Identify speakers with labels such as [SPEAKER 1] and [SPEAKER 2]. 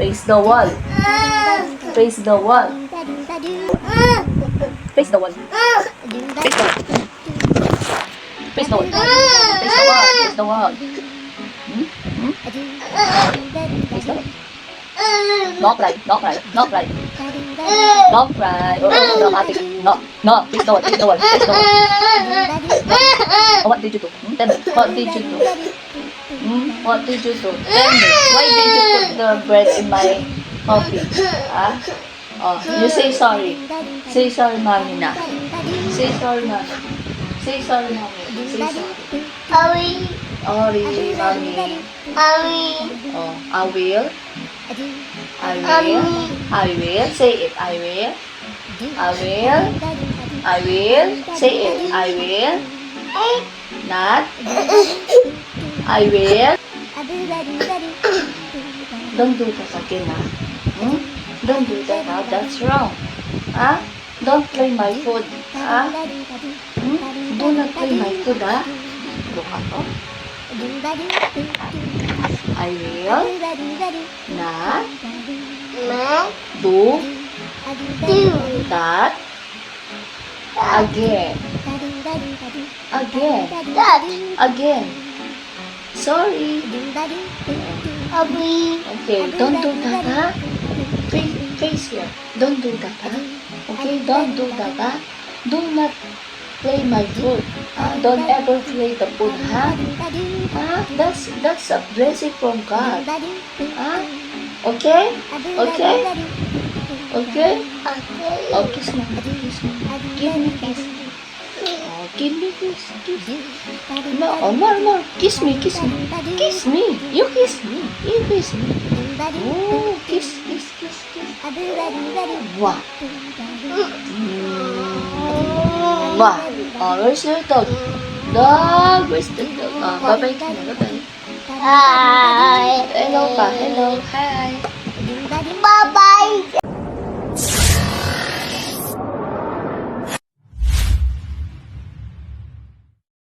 [SPEAKER 1] Face the wall. Face the wall. Face the wall. Face the wall. Face the wall. Face the wall. Face the wall. Face the wall. Not right. Not right. Not right. Not right. Oh, dramatic. No. No. Face the wall. Face the wall. Face the wall. Oh, what did you do? Tell me. What did you do? What did you do? Tell me. Why did you put the bread in my coffee? Ah? Oh, you say sorry. Say sorry, mommy na. Say sorry, mommy. Say sorry, mommy. Say sorry. Sorry, mommy. Oh, I will. I will. I will. Say it. I will. I will. I will. Say it. I will. Not. I will. Don't do that again, huh? Don't do that, huh? That's wrong. Huh? Don't play my food. Huh? Do not play my food, huh? Look ako. I will not do that again. Again. Sorry. Okay, don't do that, huh? Face here. Don't do that, huh? Okay, don't do that, huh? Do not play my food. Don't ever play the food, huh? That's a blessing from God. Okay? Okay? Okay? Oh, kiss me. Kiss me. Give me kiss. Oh, give me kiss. Kiss. No, oh, more. Kiss me. Kiss me. Kiss me. You kiss me. You kiss me. Oh, kiss. Wow. Wow. Oh, where's your dog? Dog, where's the dog? Oh, bye-bye ka na. Bye-bye.
[SPEAKER 2] Hi.
[SPEAKER 1] Hello pa. Hello. Hi.
[SPEAKER 2] Bye-bye.